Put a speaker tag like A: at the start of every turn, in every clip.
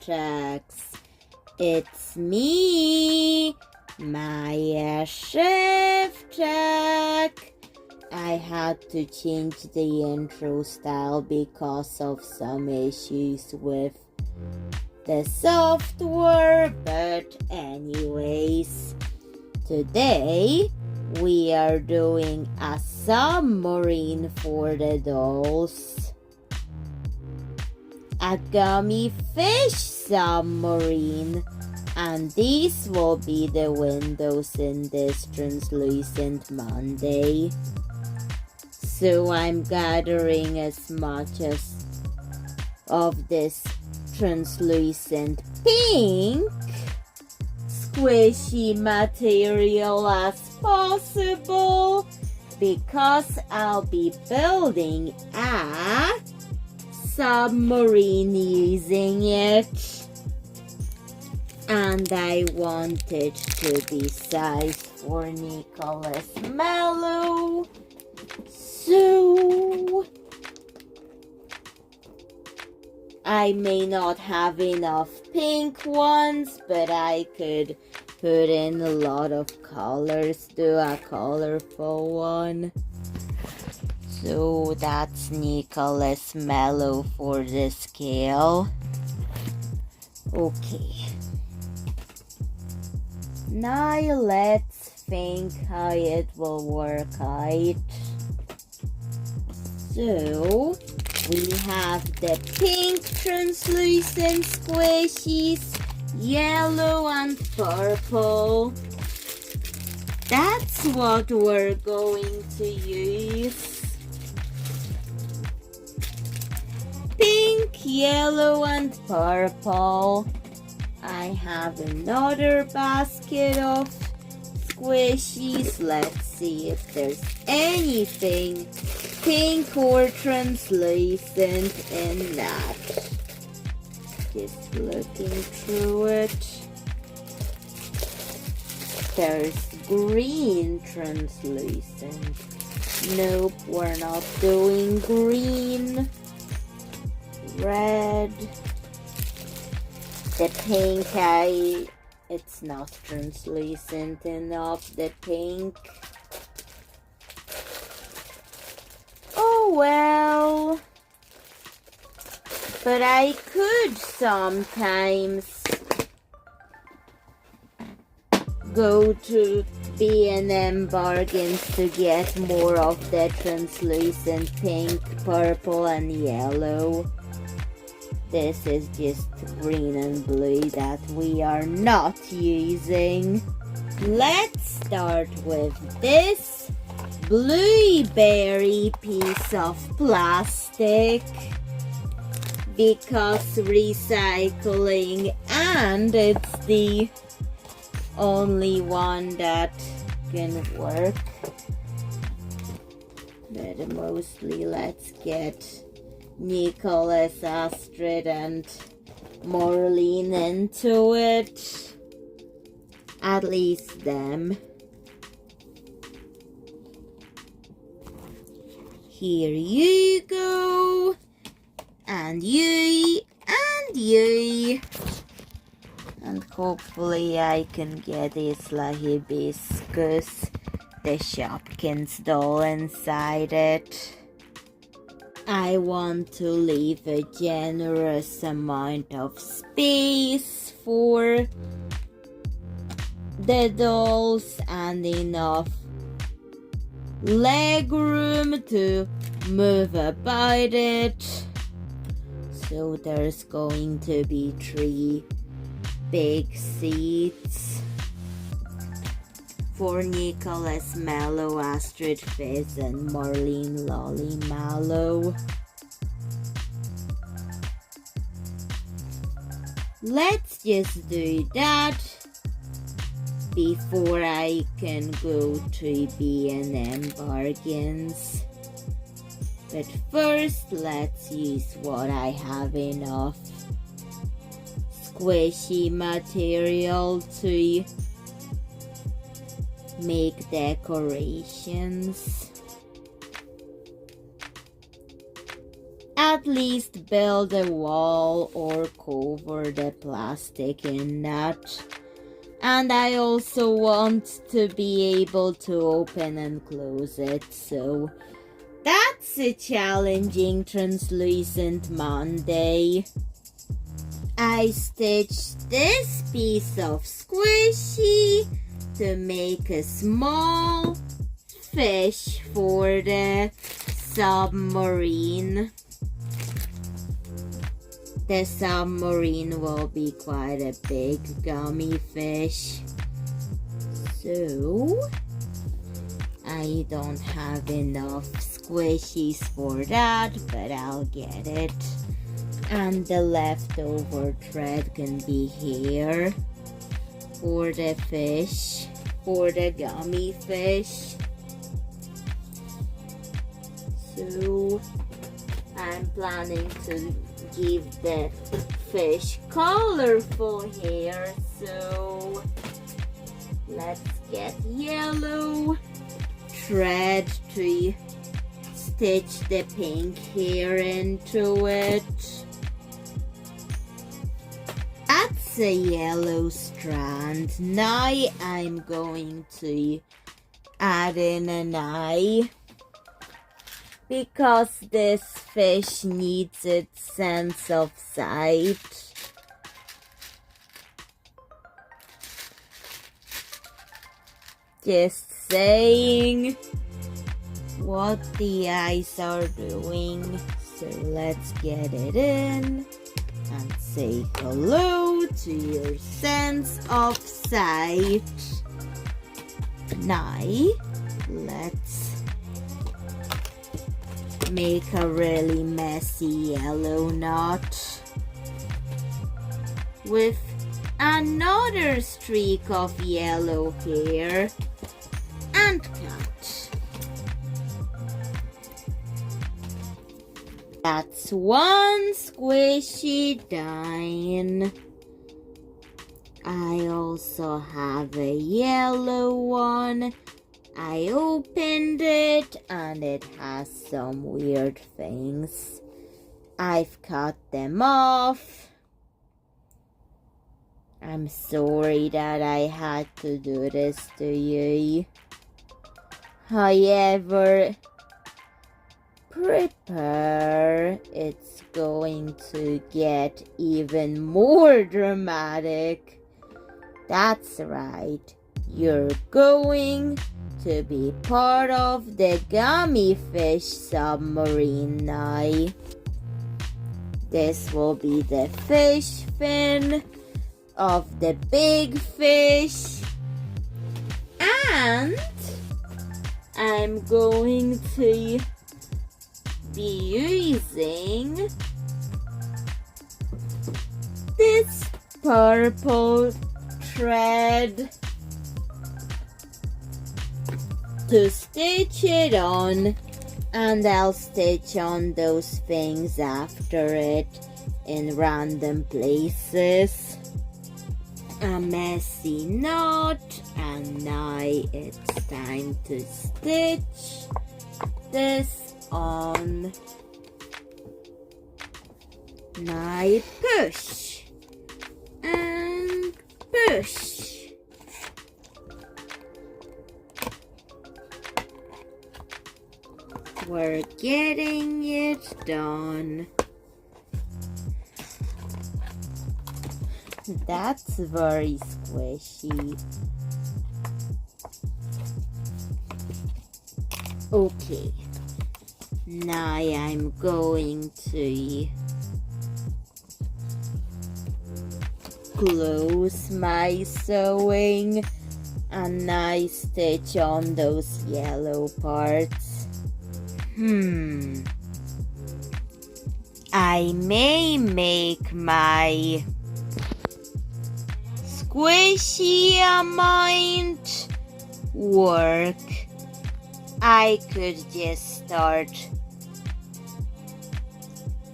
A: Szewczaks. It's me, Maja Szewczak. I had to change the intro style because of some issues with the software, but anyways, today we are doing a submarine for the dolls. A gummy fish submarine, and these will be the windows in this translucent Monday. So I'm gathering as much as of this translucent pink squishy material as possible because I'll be building a submarine using it, and I want it to be sized for Nicholas Mellow. So I may not have enough pink ones, but I could put in a lot of colors, do a colorful one. So that's Nicholas Mellow for the scale. Okay. Now let's think how it will work out. So we have the pink translucent squishies, yellow and purple. That's what we're going to use. Pink, yellow and purple. I have another basket of squishies. Let's see if there's anything pink or translucent in that. Just looking through it. There's green translucent. Nope, we're not doing green. Red. The pink, it's not translucent enough, the pink. Oh well. But I could sometimes go to B&M Bargains to get more of the translucent pink, purple and yellow. This is just green and blue that we are not using. Let's start with this blueberry piece of plastic because recycling, and it's the only one that can work. But mostly let's get Nicholas, Astrid and Maureen into it. At least them. Here you go. And you. And you. And hopefully I can get Isla Hibiscus, the Shopkins doll, inside it. I want to leave a generous amount of space for the dolls and enough leg room to move about it. So there's going to be 3 big seats for Nicholas Mallow, Astrid Fizz and Marlene Lolly Mallow. Let's just do that before I can go to B&M Bargains. But first, let's use what I have enough squishy material to make decorations. at least build a wall or cover the plastic in that. And I also want to be able to open and close it, so that's a challenging translucent Monday. I stitched this piece of squishy to make a small fish for the submarine. The submarine will be quite a big gummy fish. So I don't have enough squishies for that, but I'll get it. And the leftover thread can be here for the fish, for the gummy fish. So I'm planning to give the fish colorful hair, so let's get yellow thread to stitch the pink hair into it. That's a yellow strand. Now I'm going to add in an eye, because this fish needs its sense of sight. Just saying what the eyes are doing. So let's get it in and say hello to your sense of sight. Now let's make a really messy yellow knot with another streak of yellow hair and cut. That's one squishy done. I also have a yellow one. I opened it and it has some weird things. I've cut them off. I'm sorry that I had to do this to you. However, prepare. It's going to get even more dramatic. That's right. You're going to be part of the gummy fish submarine now. This will be the fish fin of the big fish, and I'm going to be using this purple thread to stitch it on, and I'll stitch on those things after it in random places. A messy knot, and now it's time to stitch this on. Now push and push. We're getting it done. That's very squishy. Okay, now I'm going to close my sewing and I stitch on those yellow parts. I may make my squishy amount work. I could just start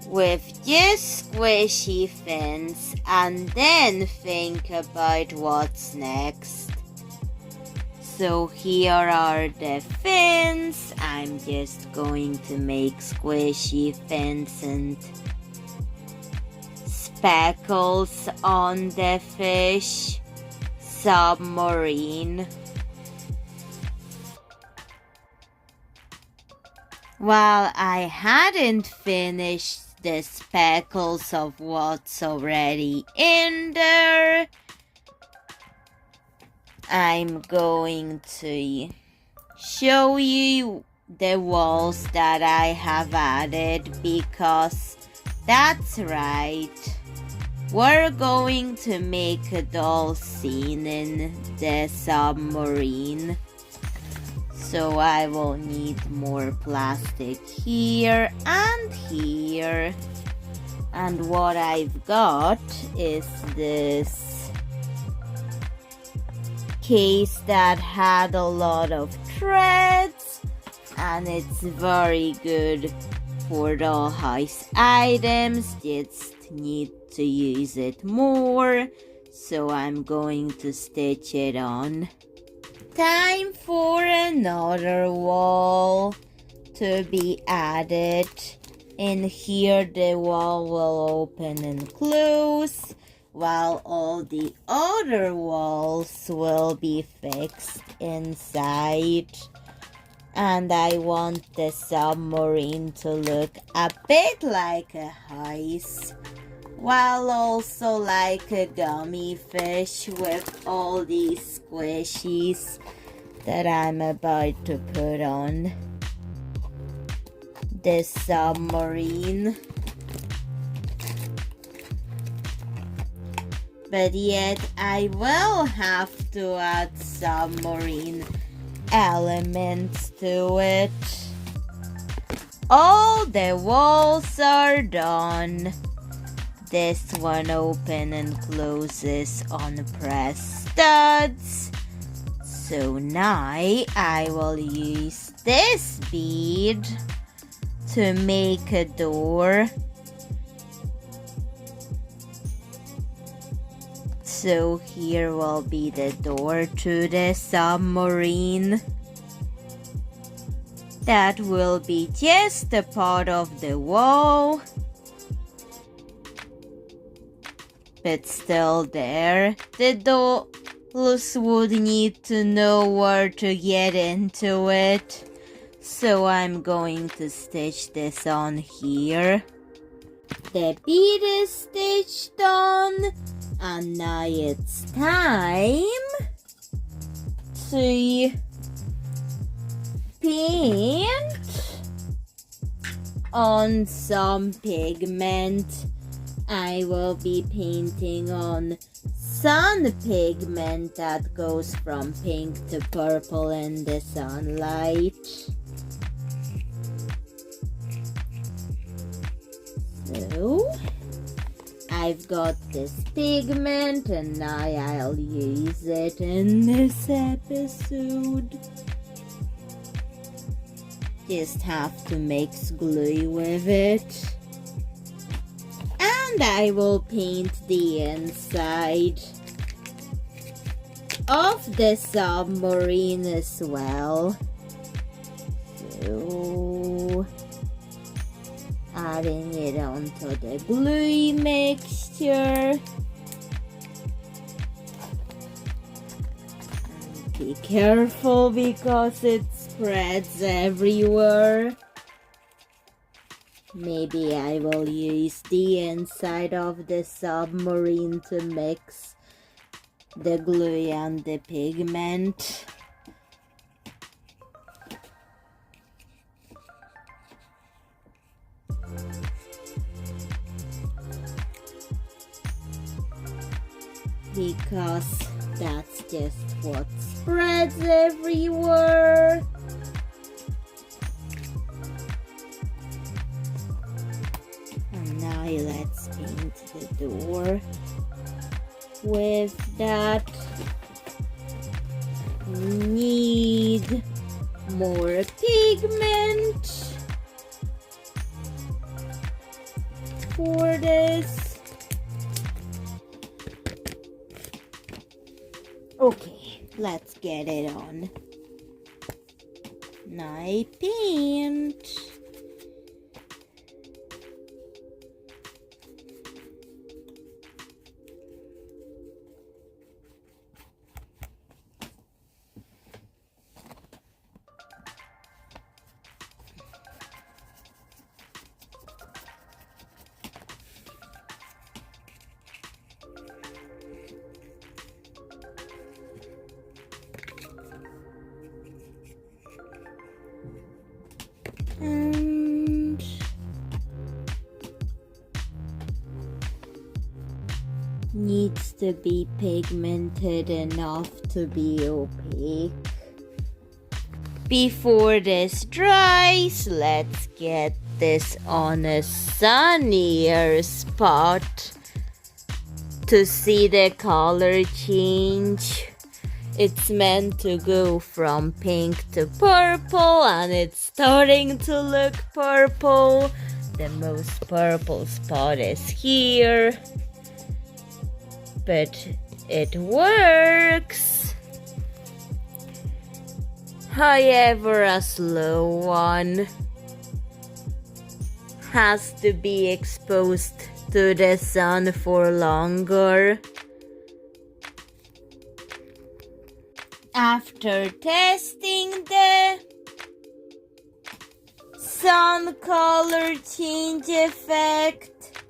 A: with just squishy fins and then think about what's next. So here are the fins. I'm just going to make squishy fins and speckles on the fish. Submarine. While I hadn't finished the speckles of what's already in there, I'm going to show you the walls that I have added, because that's right, we're going to make a doll scene in the submarine. So I will need more plastic here and here. And what I've got is this case that had a lot of threads, and it's very good for dollhouse items. Just need to use it more, so I'm going to stitch it on. Time for another wall to be added. In here the wall will open and close, while all the other walls will be fixed inside. And I want the submarine to look a bit like a house, while also like a gummy fish with all these squishies that I'm about to put on the submarine. But yet I will have to add submarine elements to it. All the walls are done. This one open and closes on press studs. So now I will use this bead to make a door. So here will be the door to the submarine. That will be just a part of the wall, but still there. The dolls would need to know where to get into it, so I'm going to stitch this on here. The bead is stitched on, and now it's time to paint on some pigment. I will be painting on sun pigment that goes from pink to purple in the sunlight. So I've got this pigment and now I'll use it in this episode. Just have to mix glue with it. And I will paint the inside of the submarine as well. So adding it onto the glue mixture. And be careful because it spreads everywhere. Maybe I will use the inside of the submarine to mix the glue and the pigment. Because that's just what spreads everywhere. And now let's paint the door with that. Need more pigment for this. Okay, Let's get it on. Now paint. And needs to be pigmented enough to be opaque. Before this dries, let's get this on a sunnier spot to see the color change. It's meant to go from pink to purple, and it's starting to look purple. The most purple spot is here, but it works. However, a slow one has to be exposed to the sun for longer. After testing the sun color change effect,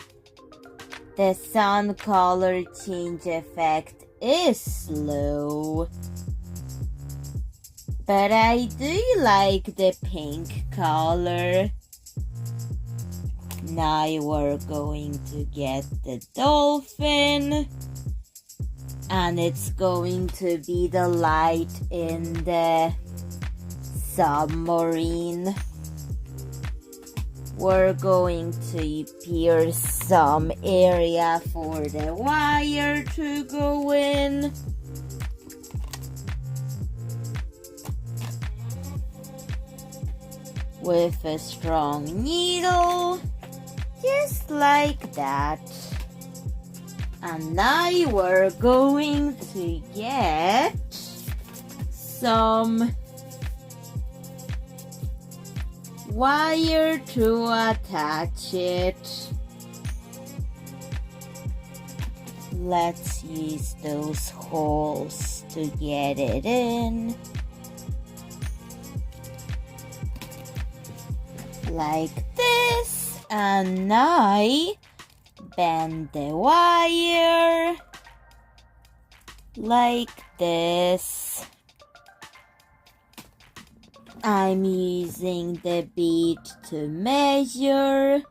A: the sun color change effect is slow, but I do like the pink color. Now we're going to get the dolphin, and it's going to be the light in the submarine. We're going to pierce some area for the wire to go in. With a strong needle, just like that. And now we're going to get some wire to attach it. Let's use those holes to get it in. Like this. And now bend the wire like this. I'm using the bead to measure,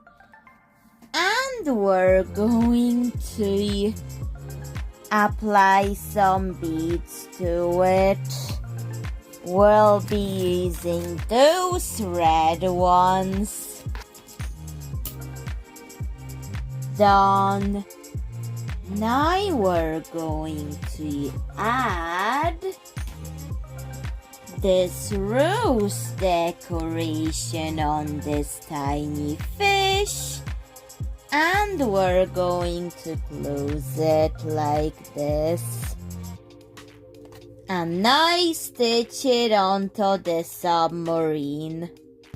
A: and we're going to apply some beads to it. We'll be using those red ones. Done. Now we're going to add this rose decoration on this tiny fish, and we're going to close it like this, and now stitch it onto the submarine.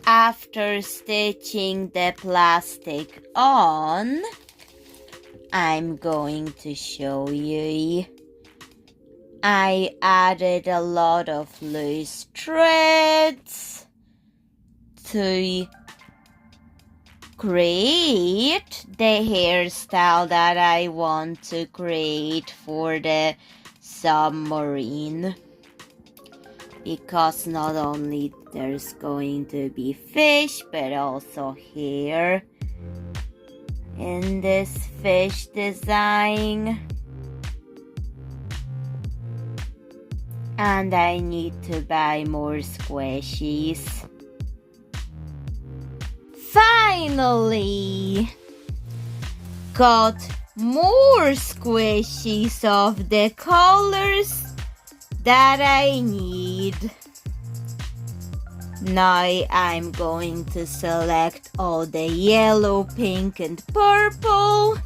A: After stitching the plastic on, I'm going to show you. I added a lot of loose threads to create the hairstyle that I want to create for the submarine. Because not only there's going to be fish, but also hair in this fish design. And I need to buy more squishies. Finally got more squishies of the colors that I need. Now I'm going to select all the yellow, pink and purple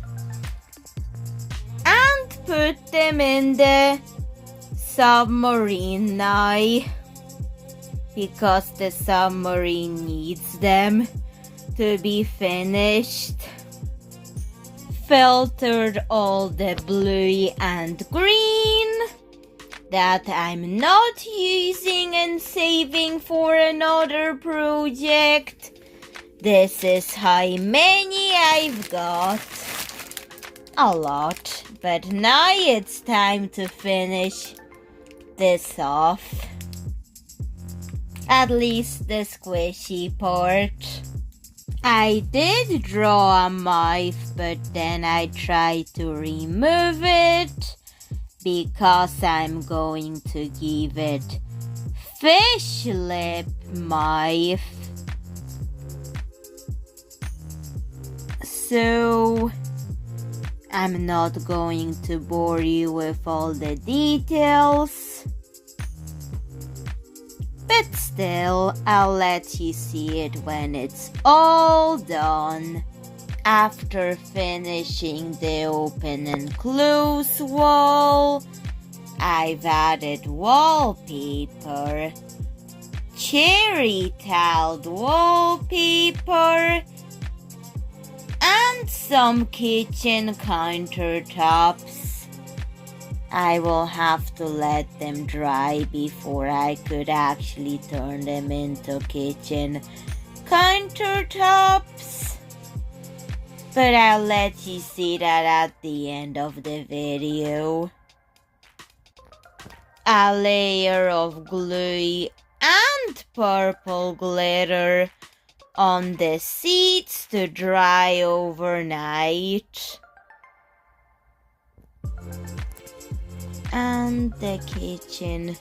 A: and put them in the submarine now because the submarine needs them to be finished. Filtered all the blue and green that I'm not using and saving for another project. This is how many I've got. A lot, but now it's time to finish this off. At least the squishy part. I did draw a mouth, but then I tried to remove it because I'm going to give it fish lip mouth. So I'm not going to bore you with all the details, but still I'll let you see it when it's all done. After finishing the open and close wall, I've added wallpaper, cherry tiled wallpaper, and some kitchen countertops. I will have to let them dry before I could actually turn them into kitchen countertops. But I'll let you see that at the end of the video. A layer of glue and purple glitter on the seats to dry overnight. And the kitchen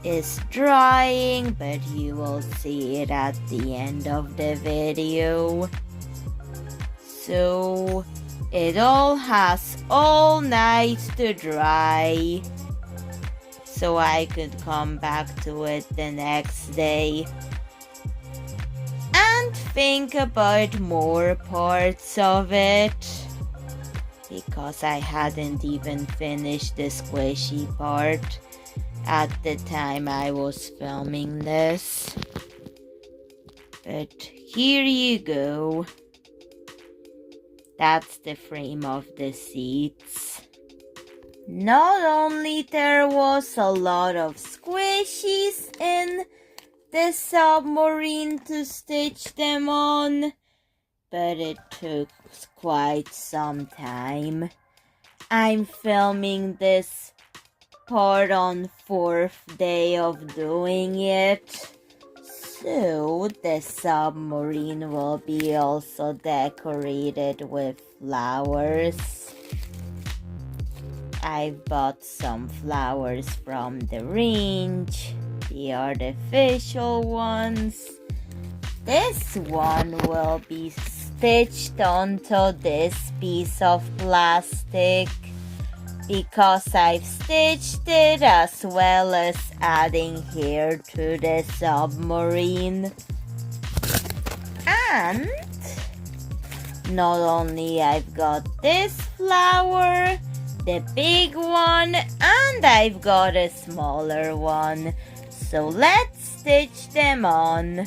A: is drying, but you will see it at the end of the video. So it all has all night to dry, so I could come back to it the next day and think about more parts of it, because I hadn't even finished the squishy part at the time I was filming this. But here you go. That's the frame of the seats. Not only there was a lot of squishies in the submarine to stitch them on, but it took quite some time. I'm filming this part on 4th day of doing it, so the submarine will be also decorated with flowers. I've bought some flowers from the range, the artificial ones. This one will be stitched onto this piece of plastic because I've stitched it, as well as adding hair to the submarine. And not only I've got this flower, the big one, and I've got a smaller one. So let's stitch them on.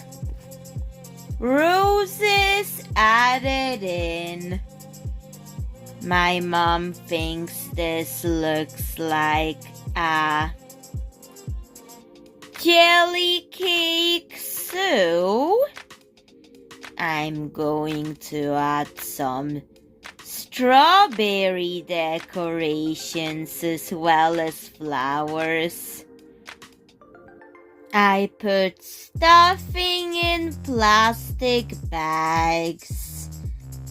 A: Roses added in. My mom thinks this looks like a jelly cake, so I'm going to add some strawberry decorations as well as flowers. I put stuffing in plastic bags,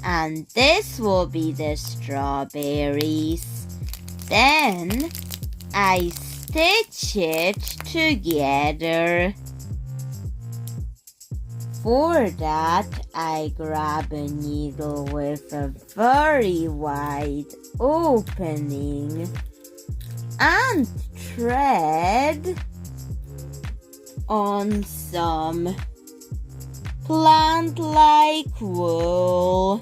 A: and this will be the strawberries. Then I stitch it together. For that, I grab a needle with a very wide opening and thread on some plant-like wool.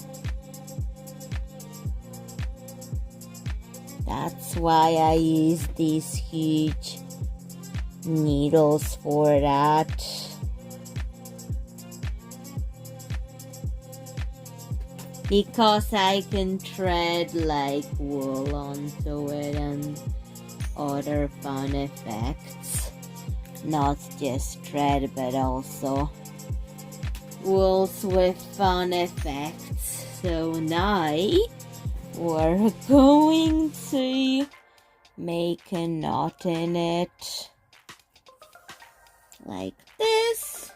A: That's why I use these huge needles for that. Because I can thread like wool onto it and other fun effects. Not just thread, but also wools with fun effects. So now we're going to make a knot in it like this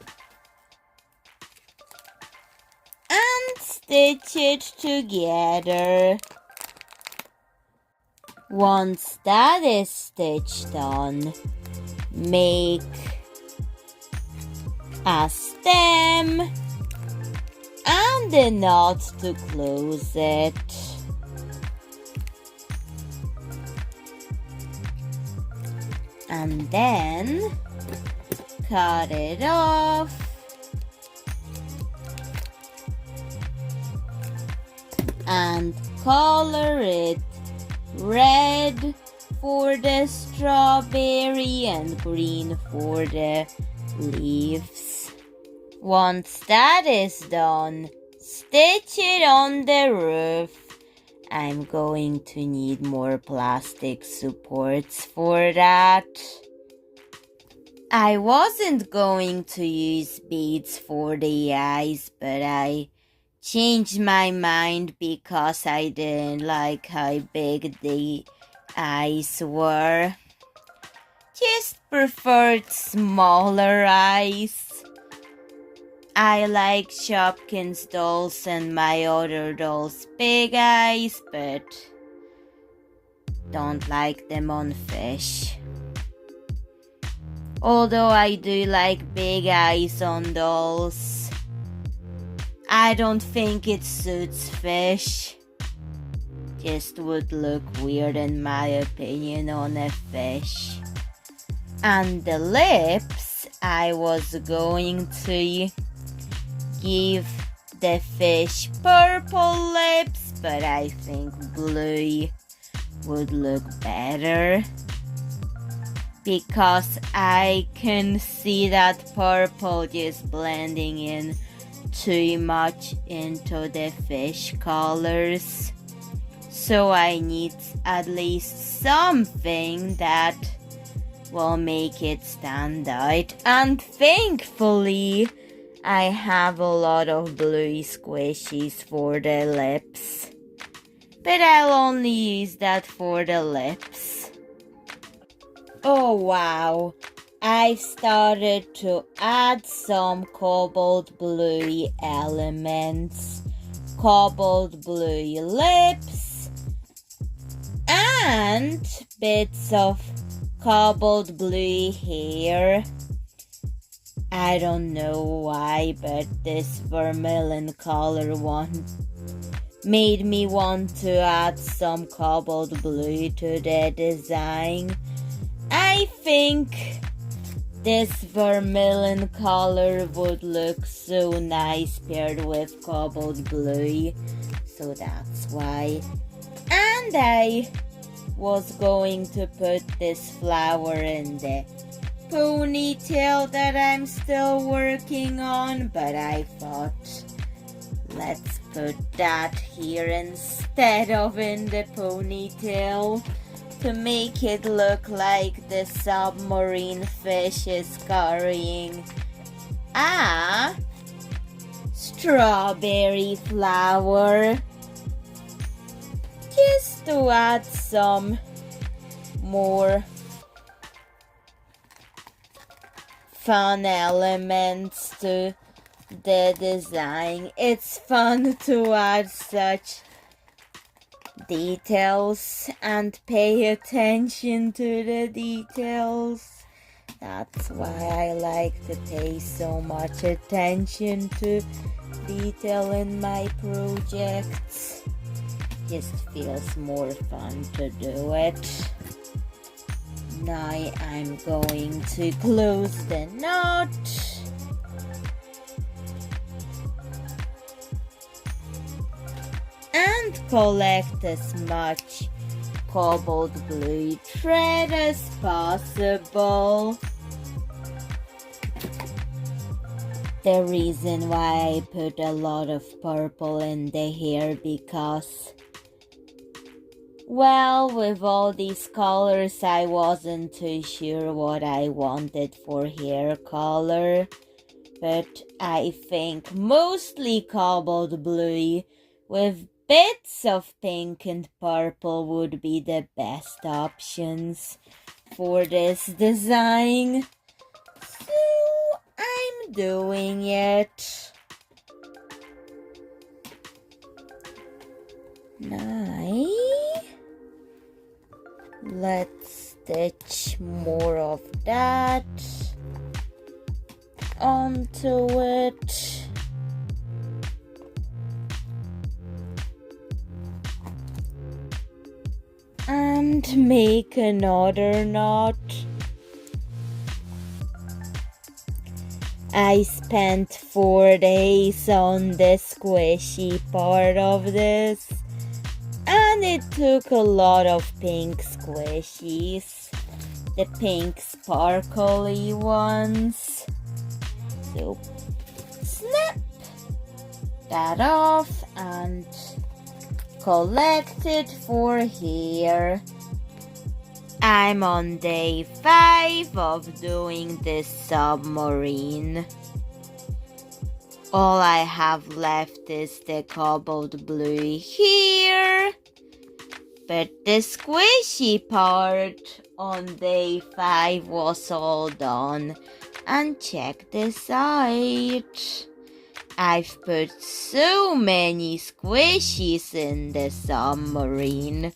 A: and stitch it together. Once that is stitched on, make a stem and a knot to close it. And then cut it off and color it red for the strawberry and green for the leaves. Once that is done, stitch it on the roof. I'm going to need more plastic supports for that. I wasn't going to use beads for the eyes, but I changed my mind because I didn't like how big the eyes were. Just preferred smaller eyes. I like Shopkins dolls and my other dolls big eyes, but don't like them on fish. Although I do like big eyes on dolls, I don't think it suits fish. Just would look weird in my opinion on a fish. And the lips, I was going to give the fish purple lips, but I think blue would look better because I can see that purple just blending in too much into the fish colors. So I need at least something that will make it stand out. And thankfully, I have a lot of blue squishies for the lips. But I'll only use that for the lips. Oh wow, I've started to add some cobalt blue elements. Cobalt blue lips and bits of cobalt blue hair. I don't know why, but this vermilion color one made me want to add some cobalt blue to the design. I think this vermilion color would look so nice paired with cobalt blue, so that's why. And I was going to put this flower in the ponytail that I'm still working on, but I thought let's put that here instead of in the ponytail to make it look like the submarine fish is carrying a strawberry flower, just to add some more fun elements to the design. It's fun to add such details and pay attention to the details. That's why I like to pay so much attention to detail in my projects. Just feels more fun to do it. Now I'm going to close the knot. And collect as much cobalt blue thread as possible. The reason why I put a lot of purple in the hair because, well, with all these colors I wasn't too sure what I wanted for hair color, but I think mostly cobalt blue with bits of pink and purple would be the best options for this design. So I'm doing it. Nice. Let's stitch more of that onto it. And make another knot. I spent 4 days on the squishy part of this, and it took a lot of pink squishies, the pink sparkly ones. So snap that off and collect it for here. I'm on day 5 of doing this submarine. All I have left is the cobalt blue here, but the squishy part on day 5 was all done. And check this out. I've put so many squishies in the submarine.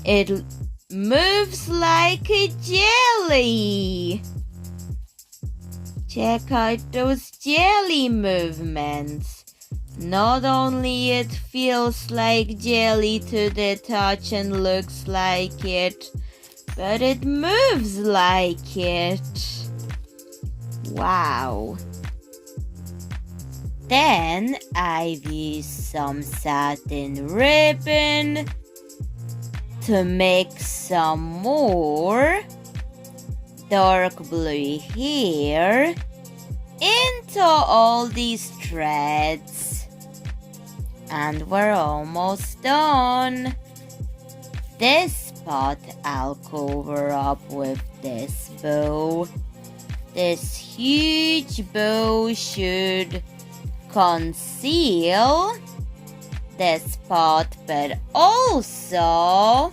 A: It moves like a jelly. Check out those jelly movements. Not only it feels like jelly to the touch and looks like it, but it moves like it. Wow. Then I've used some satin ribbon to mix some more dark blue here into all these threads. And we're almost done. This part I'll cover up with this bow. This huge bow should conceal this spot, but also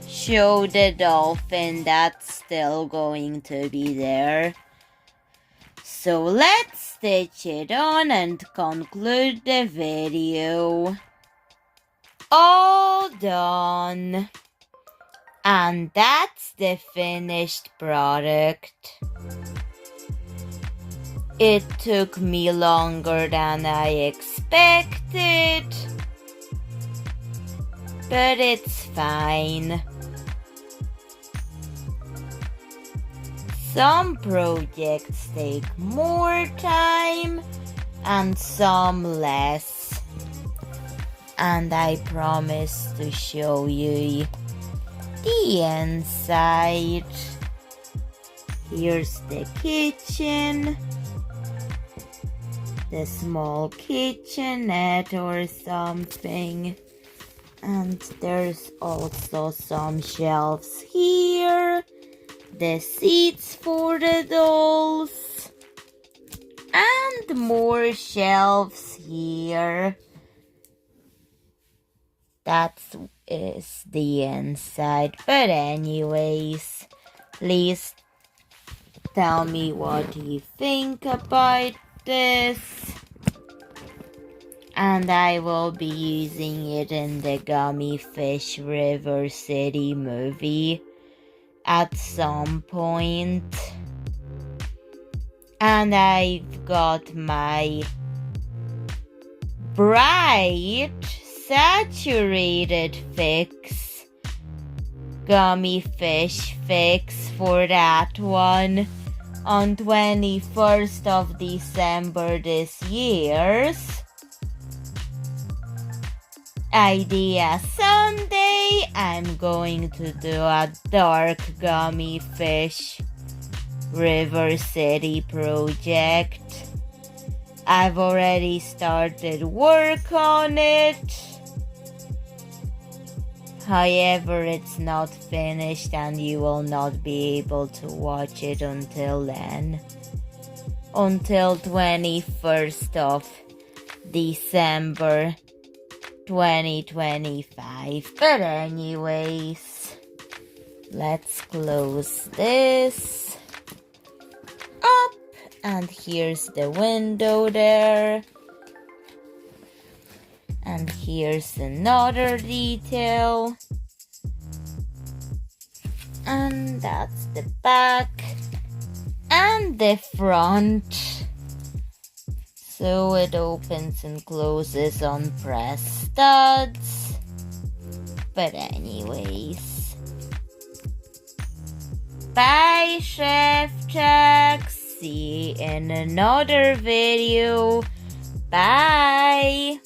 A: show the dolphin that's still going to be there. So let's stitch it on and conclude the video. All done. And that's the finished product. It took me longer than I expected, but it's fine. Some projects take more time and some less, and I promise to show you the inside. Here's the kitchen, the small kitchenette or something, and there's also some shelves here, the seats for the dolls, and more shelves here. That is the inside. But anyways, please tell me what you think about this. And I will be using it in the Gummy Fish River City movie at some point. And I've got my bright saturated fix, Gummy Fish fix for that one on 21st of December this year. Idea Sunday, I'm going to do a dark gummy fish River City project. I've already started work on it. However, it's not finished and you will not be able to watch it until then. Until 21st of December 2025. But anyways, let's close this up. And here's the window there. And here's another detail. And that's the back and the front. So it opens and closes on press studs. But anyways. Bye, Szewczak. See you in another video. Bye.